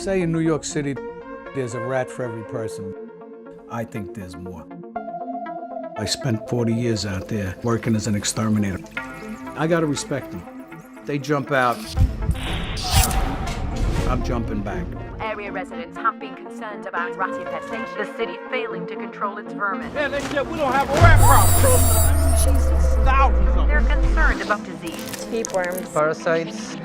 say in New York City, there's a rat for every person. I think there's more. I spent 40 years out there working as an exterminator. I gotta respect them. They jump out, I'm jumping back. Area residents have been concerned about rat infestation. The city failing to control its vermin. Yeah, they said we don't have a rat problem. Jesus. Thousands of them. They're concerned about disease. Tapeworms. Parasites.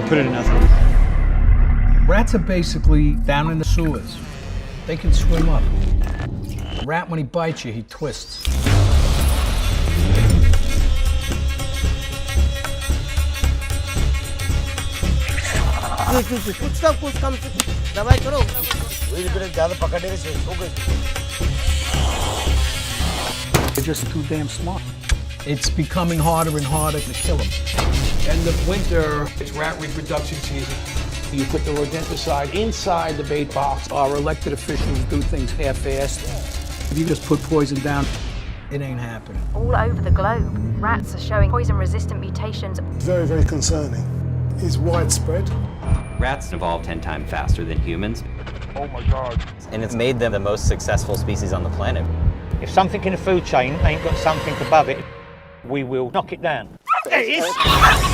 Put it in nothing. Rats are basically down in the sewers. They can swim up. A rat, when he bites you, he twists. They're just too damn smart. It's becoming harder and harder to kill them. End of winter, it's rat reproduction season. You put the rodenticide inside the bait box. Our elected officials do things half-assed. If you just put poison down, it ain't happening. All over the globe, rats are showing poison-resistant mutations. Very, very concerning. It's widespread. Rats evolve 10 times faster than humans. Oh my God. And it's made them the most successful species on the planet. If something in the food chain ain't got something above it, we will knock it down. There he is!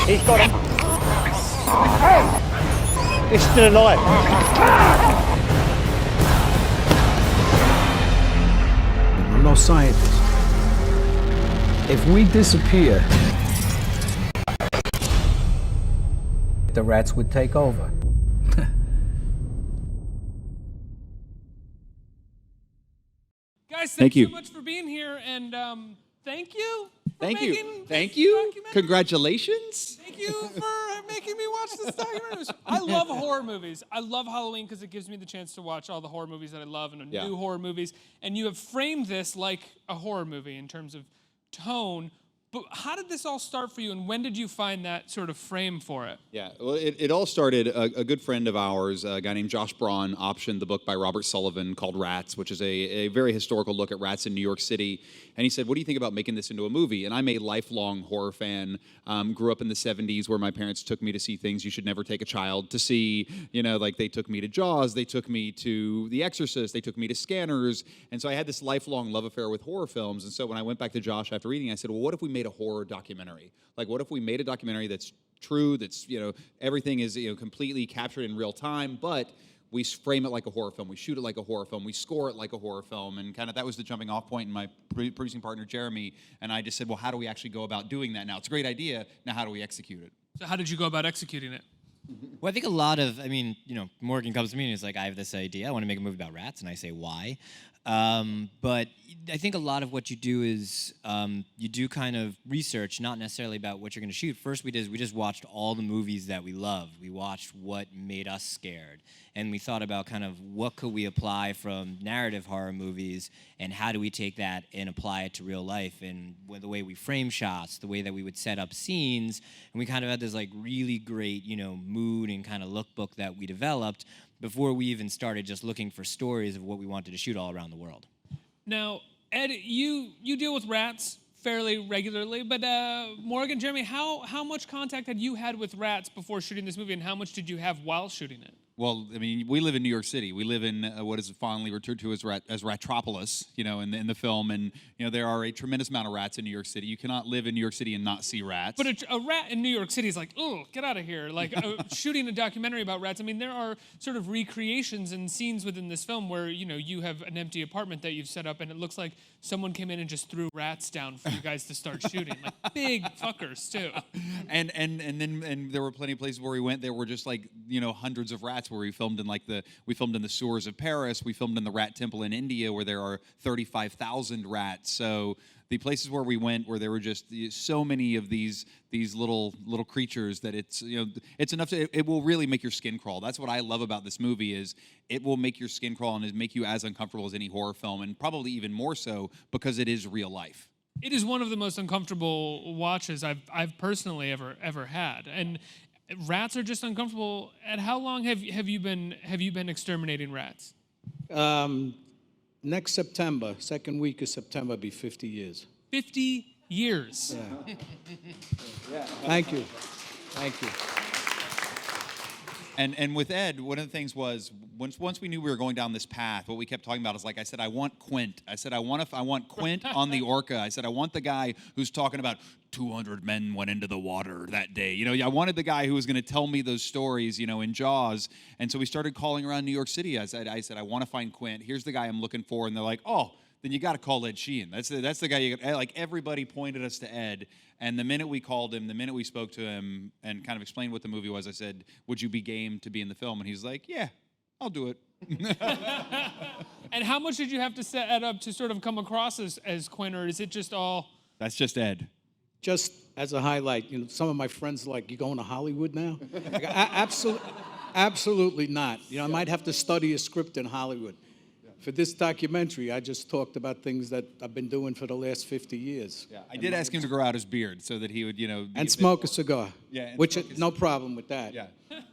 He's got him. It's still alive. I'm no scientist. If we disappear, the rats would take over. Guys, Thank you you so much for being here, and thank you. Thank you. Congratulations. Thank you for making me watch this documentary. I love horror movies. I love Halloween because it gives me the chance to watch all the horror movies that I love and new horror movies. And you have framed this like a horror movie in terms of tone. But how did this all start for you, and when did you find that sort of frame for it? Yeah, well, it all started, a good friend of ours, a guy named Josh Braun, optioned the book by Robert Sullivan called Rats, which is a very historical look at rats in New York City. And he said, what do you think about making this into a movie? And I'm a lifelong horror fan, grew up in the 70s where my parents took me to see things you should never take a child to see. You know, like they took me to Jaws, they took me to The Exorcist, they took me to Scanners. And so I had this lifelong love affair with horror films. And so when I went back to Josh after reading, I said, well, what if we made a horror documentary? Like, what if we made a documentary that's true, that's, you know, everything is, you know, completely captured in real time, but we frame it like a horror film, we shoot it like a horror film, we score it like a horror film, and kind of that was the jumping off point. And my producing partner, Jeremy, and I just said, well, how do we actually go about doing that now? It's a great idea, now how do we execute it? So how did you go about executing it? Well, I think a lot of, I mean, you know, Morgan comes to me and he's like, I have this idea, I want to make a movie about rats, and I say, why? But I think a lot of what you do is you do kind of research, not necessarily about what you're going to shoot. First we just watched all the movies that we loved. We watched what made us scared. And we thought about kind of what could we apply from narrative horror movies, and how do we take that and apply it to real life, and the way we frame shots, the way that we would set up scenes. And we kind of had this like really great, you know, mood and kind of lookbook that we developed before we even started just looking for stories of what we wanted to shoot all around the world. Now, Ed, you deal with rats fairly regularly, but Morgan, Jeremy, how much contact had you had with rats before shooting this movie, and how much did you have while shooting it? Well, I mean, we live in New York City. We live in what is fondly referred to as Ratropolis, you know, in the film. And, you know, there are a tremendous amount of rats in New York City. You cannot live in New York City and not see rats. But a rat in New York City is like, oh, get out of here. Like, shooting a documentary about rats. I mean, there are sort of recreations and scenes within this film where, you know, you have an empty apartment that you've set up, and it looks like someone came in and just threw rats down for you guys to start shooting. Like, big fuckers, too. And then there were plenty of places where we went. There were just like, you know, hundreds of rats where we filmed in the sewers of Paris. We filmed in the rat temple in India where there are 35,000 rats. So the places where we went, where there were just so many of these little creatures that it's, you know, it's enough to, it will really make your skin crawl. That's what I love about this movie, is it will make your skin crawl and make you as uncomfortable as any horror film, and probably even more so because it is real life. It is one of the most uncomfortable watches I've personally ever had. And rats are just uncomfortable. And how long have you been exterminating rats? Next September, second week of September, will be 50 years. 50 years. Yeah. Thank you. Thank you. And with Ed, one of the things was once we knew we were going down this path, what we kept talking about is like I said, I want Quint. I said I want Quint on the Orca. I said I want the guy who's talking about 200 men went into the water that day. You know, I wanted the guy who was going to tell me those stories, you know, in Jaws. And so we started calling around New York City. I said I want to find Quint. Here's the guy I'm looking for. And they're like, oh, then you got to call Ed Sheehan. That's the guy. Like everybody pointed us to Ed. And the minute we called him, the minute we spoke to him and kind of explained what the movie was, I said, would you be game to be in the film? And he's like, yeah, I'll do it. And how much did you have to set Ed up to sort of come across as Quint, or is it just all? That's just Ed. Just as a highlight, you know, some of my friends are like, you going to Hollywood now? Like, absolutely not. You know, I might have to study a script in Hollywood. For this documentary, I just talked about things that I've been doing for the last 50 years. Yeah, I did ask him to grow out his beard so that he would, you know... And smoke a cigar. Yeah. Which, no problem with that. Yeah.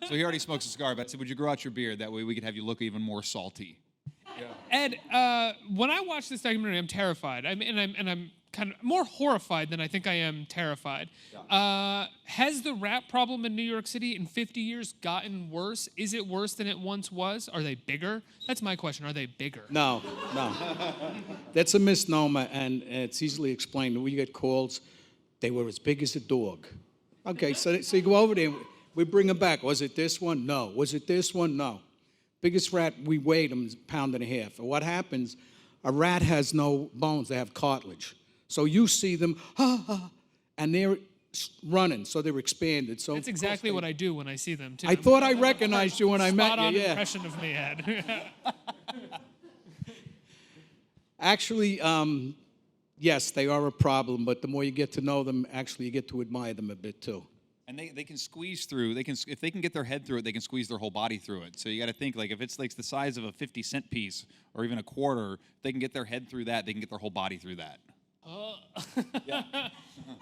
So he already smokes a cigar, but I said, would you grow out your beard? That way we could have you look even more salty. Yeah. Ed, when I watch this documentary, I'm terrified. I'm kind of more horrified than I think I am terrified. Yeah. Has the rat problem in New York City in 50 years gotten worse? Is it worse than it once was? Are they bigger? That's my question. Are they bigger? No. That's a misnomer, and it's easily explained. We get calls, they were as big as a dog. Okay, so you go over there, we bring them back. Was it this one? No. Was it this one? No. Biggest rat, we weighed them, is a pound and a half. And what happens, a rat has no bones, they have cartilage. So you see them, and they're running, so they're expanded. So that's exactly what I do when I see them, too. I thought I recognized you when I met you, Spot-on yeah. impression of me, Ed. Actually, yes, they are a problem, but the more you get to know them, actually you get to admire them a bit, too. And they can squeeze through. If they can get their head through it, they can squeeze their whole body through it. So you got to think, like, if it's like the size of a 50-cent piece or even a quarter, they can get their head through that. They can get their whole body through that. Yeah.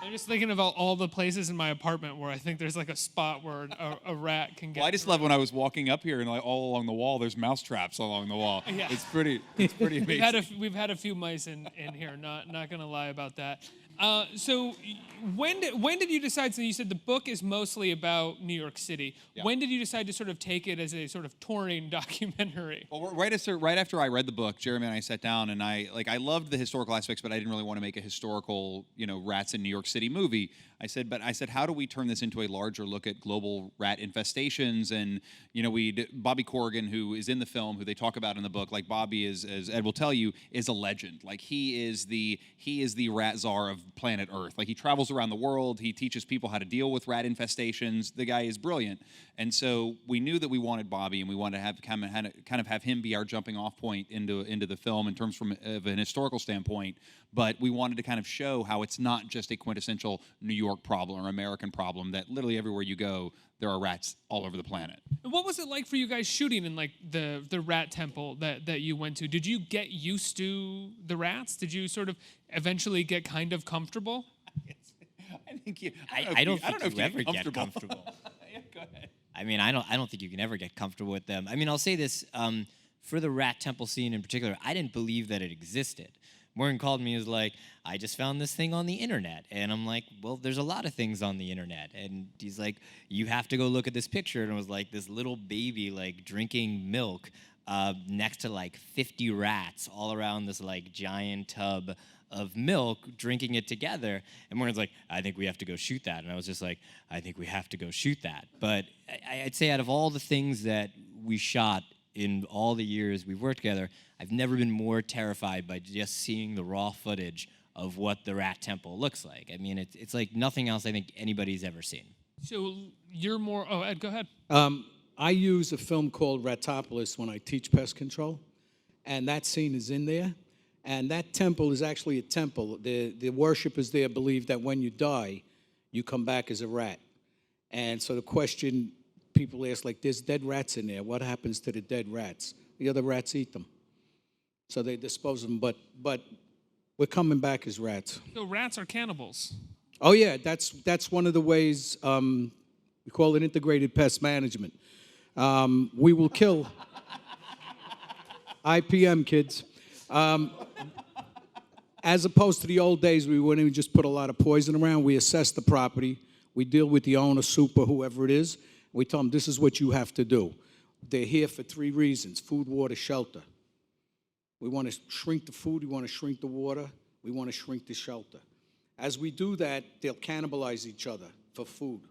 I'm just thinking about all the places in my apartment where I think there's like a spot where a rat can get. Well, I just love when I was walking up here and like all along the wall, there's mouse traps along the wall. Yeah. It's pretty amazing. We've had a few mice in here. Not gonna lie about that. So when did you decide? So you said the book is mostly about New York City. Yeah. When did you decide to sort of take it as a sort of touring documentary? Well, right after I read the book, Jeremy and I sat down, and I loved the historical aspects, but I didn't really want to make a historical, rats in New York City movie. I said, how do we turn this into a larger look at global rat infestations? And Bobby Corrigan, who is in the film, who they talk about in the book, like Bobby is, as Ed will tell you, is a legend. Like he is the rat czar of planet Earth. Like he travels around the world. He teaches people how to deal with rat infestations. The guy is brilliant. And so we knew that we wanted Bobby, and we wanted to have kind of have him be our jumping off point into the film in terms of an historical standpoint. But we wanted to kind of show how it's not just a quintessential New York problem or American problem, that literally everywhere you go, there are rats all over the planet. What was it like for you guys shooting in like the rat temple that you went to? Did you get used to the rats? Did you sort of eventually get kind of comfortable? I don't think you ever get comfortable. Yeah, go ahead. I mean, I don't think you can ever get comfortable with them. I mean, I'll say this, for the rat temple scene in particular, I didn't believe that it existed. Morgan called me and was like, I just found this thing on the internet. And I'm like, well, there's a lot of things on the internet. And he's like, you have to go look at this picture. And it was like this little baby like drinking milk next to like 50 rats all around this like giant tub of milk, drinking it together. And Morgan's like, I think we have to go shoot that. And I was just like, I think we have to go shoot that. But I'd say out of all the things that we shot in all the years we've worked together, I've never been more terrified by just seeing the raw footage of what the rat temple looks like. I mean, it's like nothing else I think anybody's ever seen. So you're more, Ed, go ahead. I use a film called Ratopolis when I teach pest control, and that scene is in there. And that temple is actually a temple. The worshippers there believe that when you die, you come back as a rat. And so the question people ask, like, there's dead rats in there. What happens to the dead rats? The other rats eat them. So they dispose of them, but we're coming back as rats. So rats are cannibals. Oh yeah, that's one of the ways, we call it integrated pest management. We will kill IPM, kids. As opposed to the old days, we wouldn't even just put a lot of poison around. We assess the property. We deal with the owner, super, whoever it is, We tell them, this is what you have to do. They're here for 3 reasons: food, water, shelter. We want to shrink the food, we want to shrink the water, we want to shrink the shelter. As we do that, they'll cannibalize each other for food.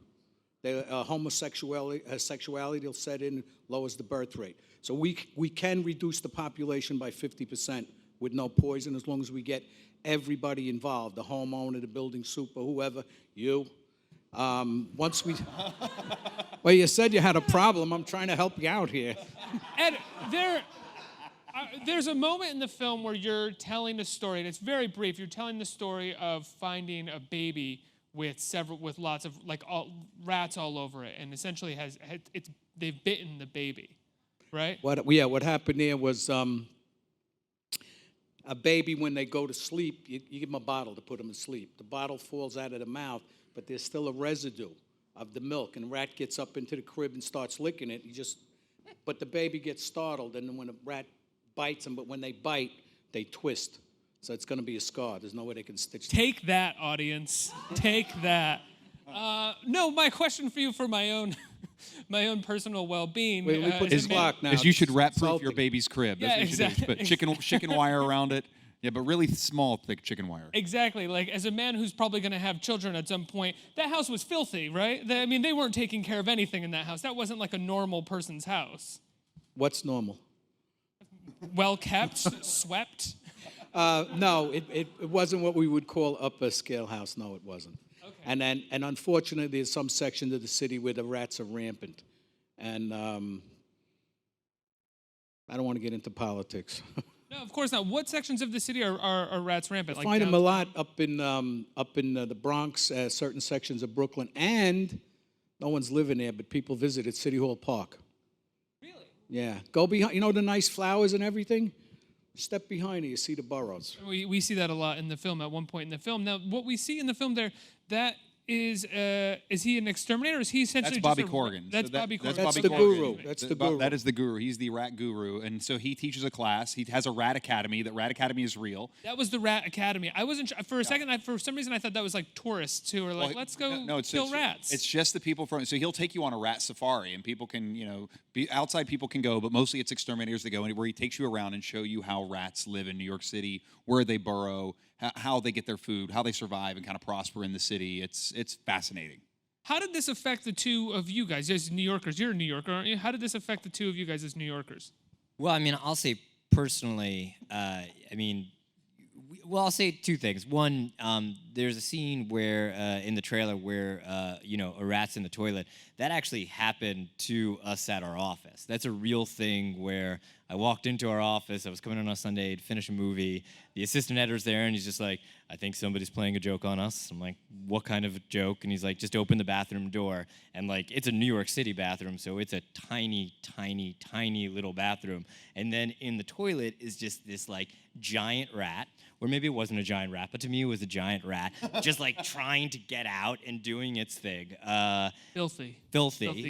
Their sexuality will set in, lowers the birth rate. So we can reduce the population by 50% with no poison, as long as we get everybody involved, the homeowner, the building super, whoever, you. Once we... Well, you said you had a problem. I'm trying to help you out here. Ed, there's a moment in the film where you're telling a story, and it's very brief. You're telling the story of finding a baby with lots of rats all over it, and essentially they've bitten the baby, right? What happened there was a baby, when they go to sleep, you give them a bottle to put them to sleep. The bottle falls out of the mouth, but there's still a residue of the milk, and the rat gets up into the crib and starts licking it. But the baby gets startled, and then when the rat bites them, but when they bite, they twist. So it's going to be a scar. There's no way they can stitch it. Take that, audience. Take that. No, my question for you, for my own personal well-being. We put this clock now. Is you should rat-proof your baby's crib. That's what you exactly. should do. Put chicken wire around it. Yeah, but really small, thick chicken wire. Exactly. Like, as a man who's probably going to have children at some point, that house was filthy, right? They weren't taking care of anything in that house. That wasn't like a normal person's house. What's normal? Well kept, swept. No, it wasn't what we would call upper scale house. No, it wasn't. Okay. And unfortunately, there's some sections of the city where the rats are rampant, and I don't want to get into politics. No, of course not. What sections of the city are rats rampant? I find them a lot up in the Bronx, certain sections of Brooklyn, and no one's living there, but people visit at City Hall Park. Really? Yeah. Go behind. You know the nice flowers and everything? Step behind it, you see the burrows. We see that a lot in the film, at one point in the film. Now, what we see in the film there, that is he an exterminator, or is he essentially That's Bobby Corrigan. That's Bobby Corrigan. That's the guru. That's the guru. That is the guru. He's the rat guru. And so he teaches a class. He has a rat academy. That rat academy is real. That was the rat academy. I wasn't for a second. For some reason, I thought that was like tourists who were like, let's go kill rats. It's just the people from. So he'll take you on a rat safari, and people can, outside people can go, but mostly it's exterminators that go, where he takes you around and show you how rats live in New York City, where they burrow, how they get their food, how they survive and kind of prosper in the city. It's fascinating. How did this affect the two of you guys as New Yorkers? You're a New Yorker, aren't you? How did this affect the two of you guys as New Yorkers? Well, I'll say personally, I'll say 2 things. One, there's a scene where in the trailer where a rat's in the toilet. That actually happened to us at our office. That's a real thing where I walked into our office. I was coming in on a Sunday to finish a movie. The assistant editor's there, and he's just like, I think somebody's playing a joke on us. I'm like, what kind of a joke? And he's like, just open the bathroom door. And it's a New York City bathroom, so it's a tiny, tiny, tiny little bathroom. And then in the toilet is just this giant rat, or maybe it wasn't a giant rat, but to me it was a giant rat, just trying to get out and doing its thing. Filthy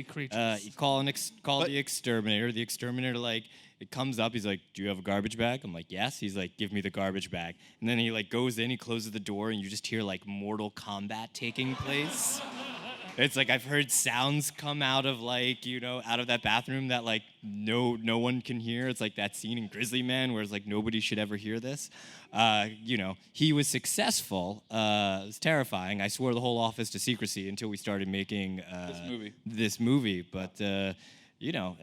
creatures. You call the exterminator. The exterminator it comes up. He's like, "Do you have a garbage bag?" I'm like, "Yes." He's like, "Give me the garbage bag." And then he goes in. He closes the door, and you just hear Mortal Kombat taking place. It's I've heard sounds come out of out of that bathroom that no one can hear. It's that scene in Grizzly Man where it's nobody should ever hear this. He was successful. It was terrifying. I swore the whole office to secrecy until we started making this movie. But and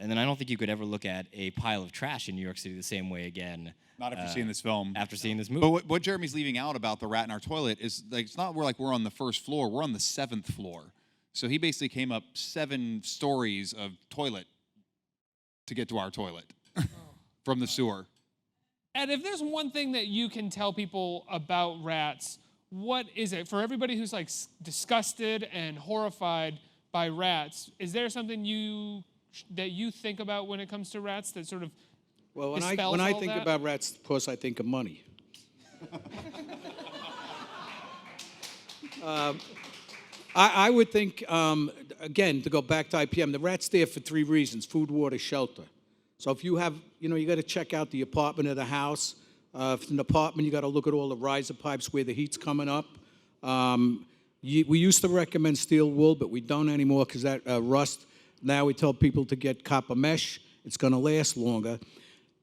then I don't think you could ever look at a pile of trash in New York City the same way again. Not after seeing this film. After seeing this movie. But what Jeremy's leaving out about the rat in our toilet is it's not we're on the first floor. We're on the 7th floor. So he basically came up 7 stories of toilet to get to our toilet from the sewer. And if there's one thing that you can tell people about rats, what is it? For everybody who's disgusted and horrified by rats, is there something that you think about when it comes to rats that sort of when I think about rats, of course I think of money. I would think, again, to go back to IPM, the rat's there for 3 reasons: food, water, shelter. So if you have, you got to check out the apartment or the house. If it's an apartment, you got to look at all the riser pipes where the heat's coming up. We used to recommend steel wool, but we don't anymore because that rust Now we tell people to get copper mesh. It's going to last longer.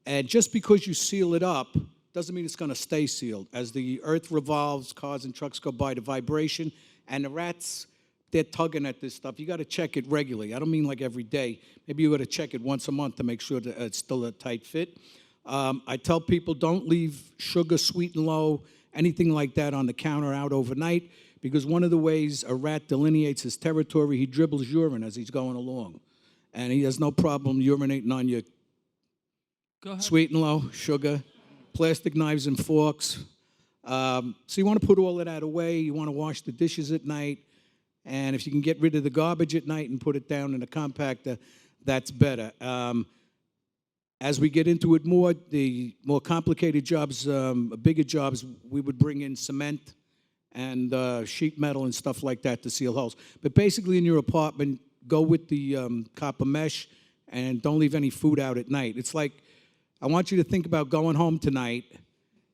And just because you seal it up doesn't mean it's going to stay sealed. As the earth revolves, cars and trucks go by, the vibration, and the rats, they're tugging at this stuff. You got to check it regularly. I don't mean like every day. Maybe you got to check it once a month to make sure that it's still a tight fit. I tell people don't leave sugar, sweet and low, anything like that on the counter out overnight, because one of the ways a rat delineates his territory, he dribbles urine as he's going along. And he has no problem urinating on your sweet and low, sugar, plastic knives and forks. So you want to put all of that away. You want to wash the dishes at night. And if you can get rid of the garbage at night and put it down in a compactor, that's better. As we get into it more, the more complicated jobs, bigger jobs, we would bring in cement and sheet metal and stuff like that to seal holes. But basically in your apartment, go with the copper mesh and don't leave any food out at night. It's like, I want you to think about going home tonight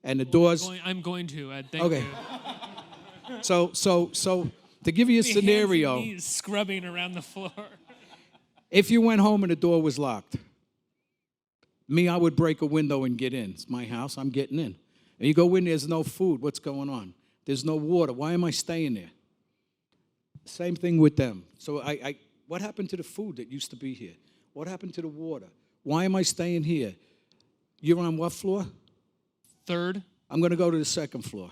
and the doors... I'm going to, Ed. Thank okay. you. So to give you a scenario... Hands and knees scrubbing around the floor. If you went home and the door was locked, I would break a window and get in. It's my house, I'm getting in. And you go in, there's no food, what's going on? There's no water, why am I staying there? Same thing with them. So what happened to the food that used to be here? What happened to the water? Why am I staying here? You're on what floor? Third. I'm going to go to the second floor.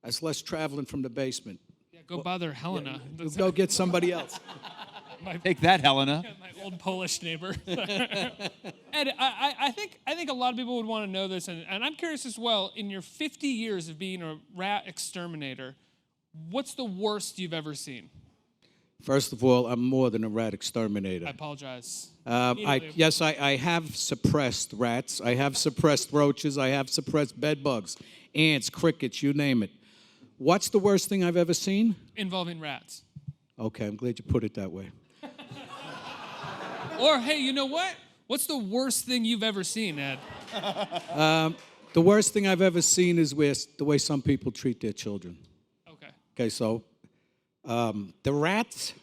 That's less traveling from the basement. Yeah, go bother Helena. Yeah, go get somebody else. Take that, Helena. My old Polish neighbor. Ed, I think a lot of people would want to know this, and I'm curious as well. In your 50 years of being a rat exterminator, what's the worst you've ever seen? First of all, I'm more than a rat exterminator. I apologize. Yes, I have suppressed rats. I have suppressed roaches. I have suppressed bed bugs, ants, crickets, you name it. What's the worst thing I've ever seen? Involving rats. Okay, I'm glad you put it that way. Or, hey, you know what? What's the worst thing you've ever seen, Ed? The worst thing I've ever seen is the way some people treat their children. Okay. Okay, so the rats,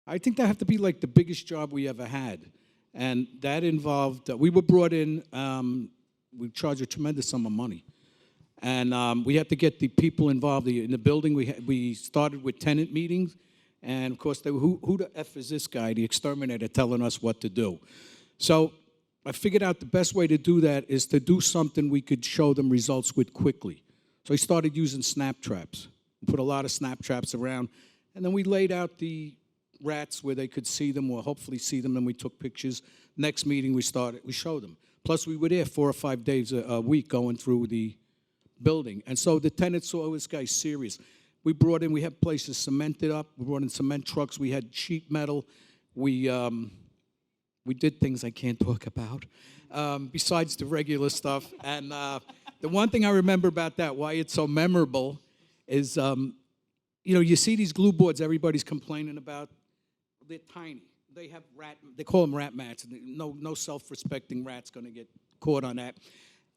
I think that have to be like the biggest job we ever had. And that involved, we were brought in, we charged a tremendous sum of money. And we had to get the people involved in the building. We started with tenant meetings. And, of course, they were, who the F is this guy, the exterminator, telling us what to do? So I figured out the best way to do that is to do something we could show them results with quickly. So we started using snap traps. We put a lot of snap traps around. And then we laid out the rats where they could see them or hopefully see them, and we took pictures. Next meeting we showed them. Plus, we were there 4 or 5 days a week going through the building. And so the tenants saw, oh, this guy's serious. We had places cemented up. We brought in cement trucks. We had sheet metal. We did things I can't talk about, besides the regular stuff. And the one thing I remember about that, why it's so memorable, is, you see these glue boards everybody's complaining about. They're tiny. They call them rat mats. No self-respecting rat's going to get caught on that.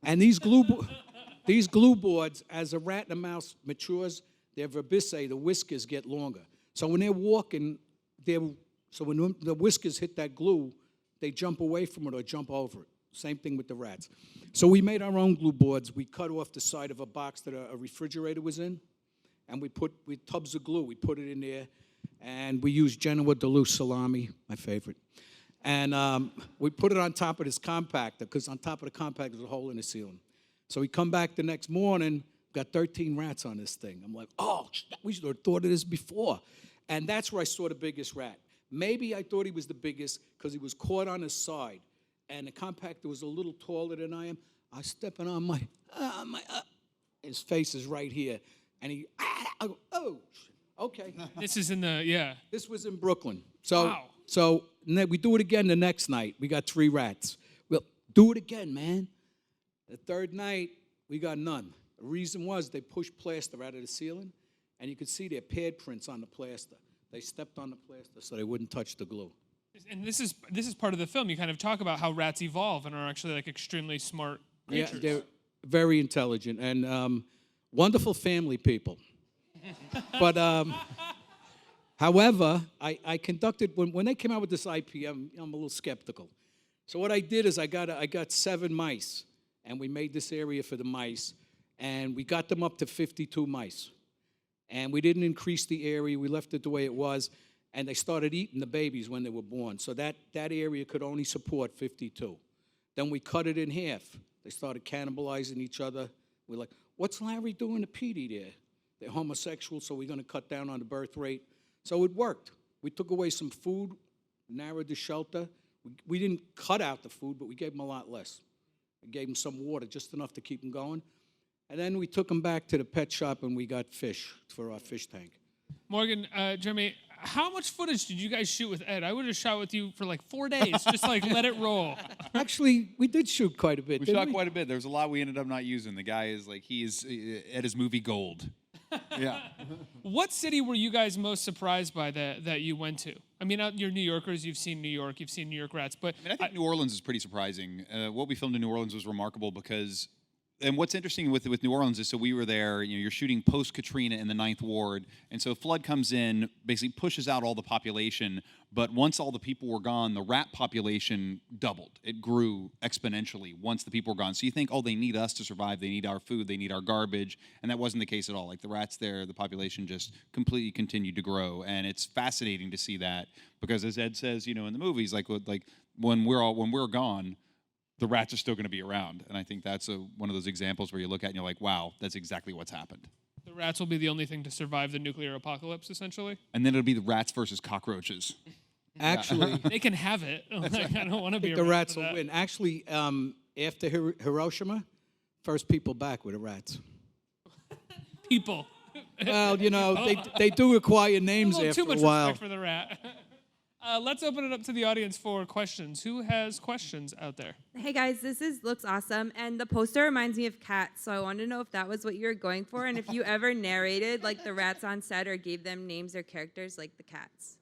And these glue boards, as a rat and a mouse matures, their verbisae, the whiskers, get longer. So when they're walking, when the whiskers hit that glue, they jump away from it or jump over it. Same thing with the rats. So we made our own glue boards. We cut off the side of a box that a refrigerator was in, and we put tubs of glue. We put it in there, and we used Genoa Duluth salami, my favorite. And we put it on top of this compactor, because on top of the compactor was a hole in the ceiling. So we come back the next morning, got 13 rats on this thing. I'm like, oh, we should have thought of this before. And that's where I saw the biggest rat. Maybe I thought he was the biggest because he was caught on his side, and the compactor was a little taller than I am. I was stepping on his face is right here. And I go, oh, okay. This is in the, This was in Brooklyn. So, wow. So we do it again the next night. We got 3 rats. Well, do it again, man. The third night, we got none. The reason was they pushed plaster out of the ceiling, and you could see their pad prints on the plaster. They stepped on the plaster so they wouldn't touch the glue. And this is part of the film. You kind of talk about how rats evolve and are actually like extremely smart creatures. Yeah, they're very intelligent and wonderful family people. But However, I conducted, when they came out with this IP, I'm a little skeptical. So what I did is I got 7 mice, and we made this area for the mice, and we got them up to 52 mice. And we didn't increase the area, we left it the way it was, and they started eating the babies when they were born. So that area could only support 52. Then we cut it in half. They started cannibalizing each other. We're like, what's Larry doing to Petey there? They're homosexual, so we're gonna cut down on the birth rate. So it worked. We took away some food, narrowed the shelter. We didn't cut out the food, but we gave them a lot less. We gave them some water, just enough to keep them going. And then we took them back to the pet shop and we got fish for our fish tank. Morgan, Jeremy, how much footage did you guys shoot with Ed? I would have shot with you for like 4 days, just like let it roll. Actually, we did shoot quite a bit. We shot quite a bit. There's a lot we ended up not using. The guy is like, Ed is movie gold. Yeah. What city were you guys most surprised by that you went to? I mean, you're New Yorkers, you've seen New York, you've seen New York Rats, but... I think New Orleans is pretty surprising. What we filmed in New Orleans was remarkable because... And what's interesting with New Orleans is, so we were there, you're shooting post-Katrina in the 9th Ward, and so a flood comes in, basically pushes out all the population, but once all the people were gone, the rat population doubled. It grew exponentially once the people were gone. So you think, oh, they need us to survive, they need our food, they need our garbage, and that wasn't the case at all. Like, the rats there, the population just completely continued to grow, and it's fascinating to see that, because as Ed says, in the movies, like when we're gone, the rats are still going to be around. And I think that's one of those examples where you look at it and you're like, wow, that's exactly what's happened. The rats will be the only thing to survive the nuclear apocalypse, essentially? And then it'll be the rats versus cockroaches. Actually... They can have it. Like, I don't want to be the around rats for will that. win. Actually, after Hiroshima, first people back were the rats. People. Well, they do acquire names a little after too much a while. respect for the rat. Let's open it up to the audience for questions. Who has questions out there? Hey guys, looks awesome, and the poster reminds me of cats, so I wanted to know if that was what you were going for, and if you ever narrated like the rats on set or gave them names or characters like the cats.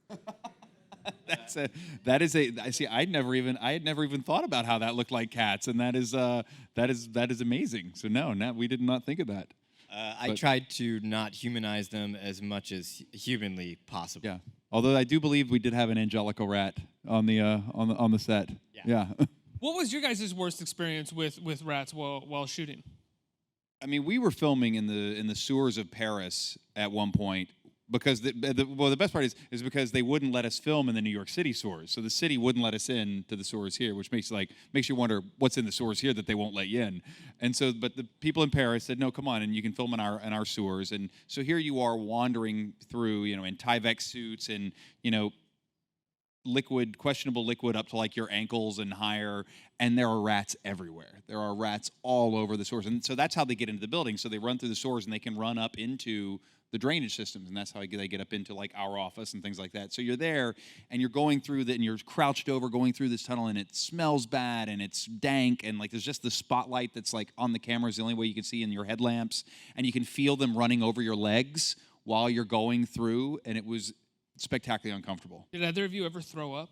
I see. I had never even thought about how that looked like cats, and that is amazing. So no, we did not think of that. I tried to not humanize them as much as humanly possible. Yeah. Although I do believe we did have an Angelico rat on the set. Yeah. What was your guys' worst experience with rats while shooting? I mean, we were filming in the sewers of Paris at one point because the best part is because they wouldn't let us film in the New York City sewers. So the city wouldn't let us in to the sewers here, which makes you wonder what's in the sewers here that they won't let you in. And so, but the people in Paris said, no, come on, and you can film in our sewers. And so here you are wandering through, in Tyvek suits and questionable liquid up to like your ankles and higher, and there are rats everywhere. There are rats all over the sewers, and so that's how they get into the building. So they run through the sewers and they can run up into the drainage systems, and that's how they get up into like our office and things like that. So you're there and you're going through and you're crouched over going through this tunnel, and it smells bad and it's dank, and like there's just the spotlight that's like on the camera is the only way you can see in your headlamps, and you can feel them running over your legs while you're going through, and it was spectacularly uncomfortable. Did either of you ever throw up?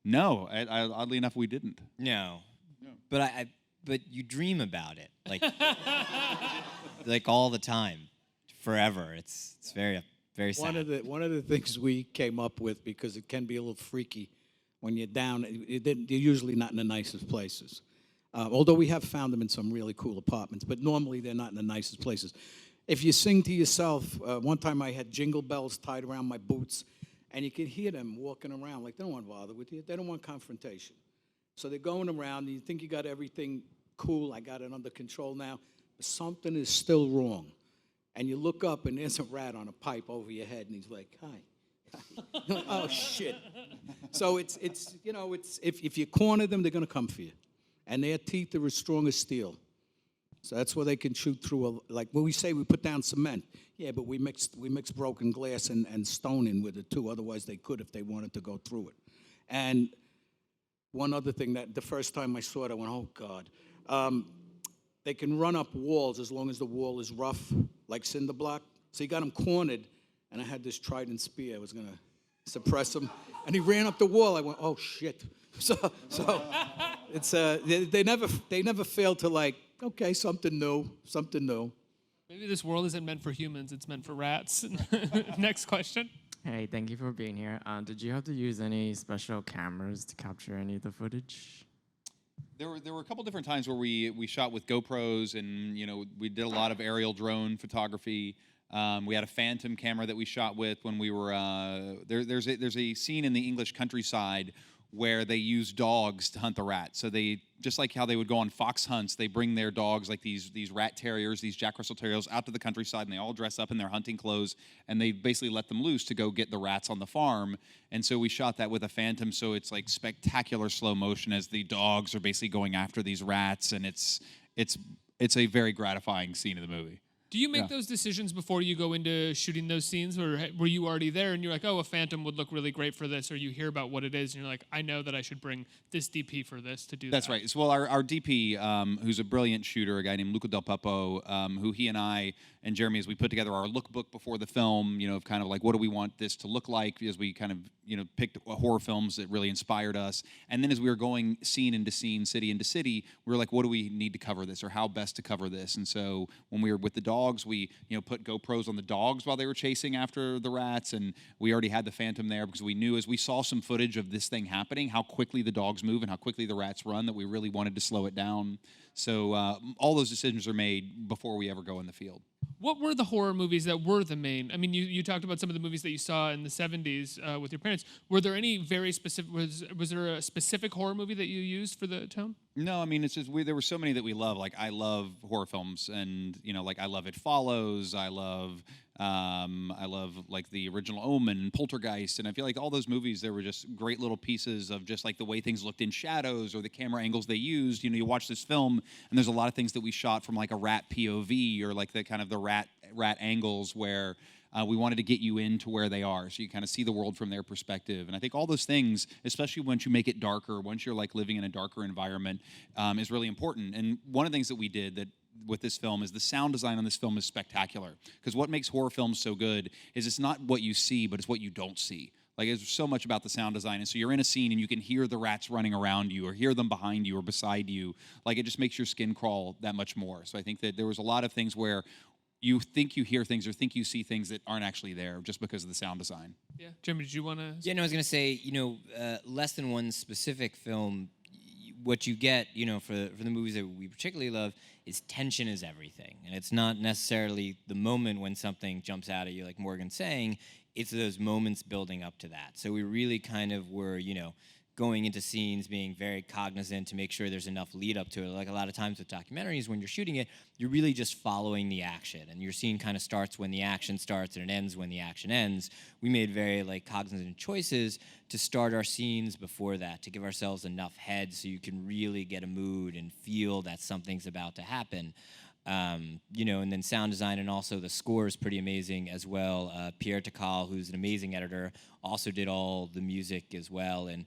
No, oddly enough, we didn't. No. But you dream about it, like all the time, forever. It's very sad. One of the things we came up with, because it can be a little freaky when you're down, you're usually not in the nicest places. Although we have found them in some really cool apartments, but normally they're not in the nicest places. If you sing to yourself, one time I had jingle bells tied around my boots, and you could hear them walking around like they don't want to bother with you. They don't want confrontation. So they're going around, and you think you got everything cool, I got it under control now, but something is still wrong. And you look up, and there's a rat on a pipe over your head, and he's like, hi. Oh, shit. So it's if you corner them, they're going to come for you. And their teeth are as strong as steel. So that's where they can shoot through, like when we say we put down cement. Yeah, but we mixed broken glass and stone in with it too. Otherwise they could if they wanted to go through it. And one other thing, that the first time I saw it, I went, oh God. They can run up walls as long as the wall is rough, like cinder block. So you got him cornered, and I had this trident spear. I was going to suppress him. And he ran up the wall. I went, oh shit. So it's they never fail to like, okay, something new. Maybe this world isn't meant for humans, it's meant for rats. Next question. Hey, thank you for being here. Did you have to use any special cameras to capture any of the footage? There were a couple different times where we shot with GoPros, and we did a lot of aerial drone photography. We had a Phantom camera that we shot with when we were there's a scene in the English countryside where they use dogs to hunt the rats. So they, just like how they would go on fox hunts, they bring their dogs, like these rat terriers, these Jack Russell Terriers, out to the countryside, and they all dress up in their hunting clothes, and they basically let them loose to go get the rats on the farm. And so we shot that with a Phantom, so it's like spectacular slow motion as the dogs are basically going after these rats, and it's a very gratifying scene of the movie. Do you make those decisions before you go into shooting those scenes, or were you already there and you're like, oh, a Phantom would look really great for this, or you hear about what it is and you're like, I know that I should bring this DP for this to do That's that? right. So, well, our DP, who's a brilliant shooter, a guy named Luca Del Papo, who he and I and Jeremy, as we put together our lookbook before the film, of kind of like, what do we want this to look like, as we kind of, picked horror films that really inspired us. And then as we were going scene into scene, city into city, we were like, what do we need to cover this, or how best to cover this? And so when we were with the dogs, we put GoPros on the dogs while they were chasing after the rats, and we already had the Phantom there because we knew, as we saw some footage of this thing happening, how quickly the dogs move and how quickly the rats run, that we really wanted to slow it down. So all those decisions are made before we ever go in the field. What were the horror movies that were the main? I mean, you talked about some of the movies that you saw in the 70s with your parents. Were there any very specific, was there a specific horror movie that you used for the tone? No, I mean, it's just, there were so many that we love. Like, I love horror films, and, like, I love It Follows, I love like the original Omen and Poltergeist, and I feel like all those movies, there were just great little pieces of just like the way things looked in shadows or the camera angles they used. You watch this film and there's a lot of things that we shot from like a rat POV, or like the kind of the rat angles where we wanted to get you into where they are, so you kind of see the world from their perspective. And I think all those things, especially once you make it darker, once you're like living in a darker environment, is really important. And one of the things that we did that with this film is the sound design on this film is spectacular, because what makes horror films so good is it's not what you see, but it's what you don't see. Like, there's so much about the sound design, and so you're in a scene and you can hear the rats running around you or hear them behind you or beside you. Like, it just makes your skin crawl that much more. So I think that there was a lot of things where you think you hear things or think you see things that aren't actually there just because of the sound design. Yeah, Jimmy, did you want to? Yeah, no, I was gonna say, less than one specific film, what you get, for the movies that we particularly love, is tension is everything. And it's not necessarily the moment when something jumps out at you, like Morgan's saying, it's those moments building up to that. So we really kind of were, going into scenes, being very cognizant to make sure there's enough lead up to it. Like a lot of times with documentaries, when you're shooting it, you're really just following the action, and your scene kind of starts when the action starts and it ends when the action ends. We made very cognizant choices to start our scenes before that, to give ourselves enough head so you can really get a mood and feel that something's about to happen. And then sound design, and also the score is pretty amazing as well. Pierre Takal, who's an amazing editor, also did all the music as well, and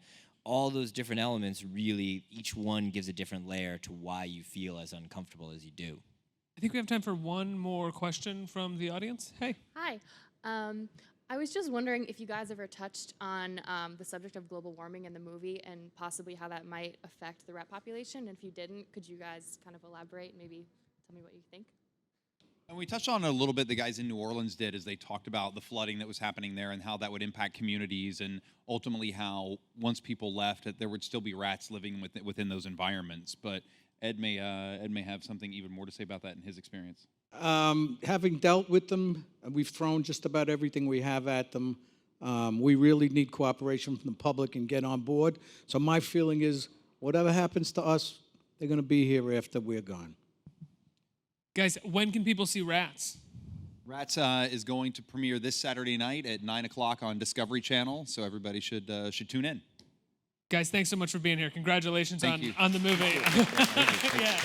all those different elements, really, each one gives a different layer to why you feel as uncomfortable as you do. I think we have time for one more question from the audience. Hey. Hi. I was just wondering if you guys ever touched on the subject of global warming in the movie, and possibly how that might affect the rat population. And if you didn't, could you guys kind of elaborate, maybe tell me what you think? And we touched on it a little bit, the guys in New Orleans did, as they talked about the flooding that was happening there and how that would impact communities, and ultimately how once people left, that there would still be rats living within those environments. But Ed may have something even more to say about that in his experience. Having dealt with them, we've thrown just about everything we have at them. We really need cooperation from the public and get on board. So my feeling is, whatever happens to us, they're going to be here after we're gone. Guys, when can people see Rats? Rats is going to premiere this Saturday night at 9 o'clock on Discovery Channel, so everybody should tune in. Guys, thanks so much for being here. Congratulations on the movie. Thank you. Yeah.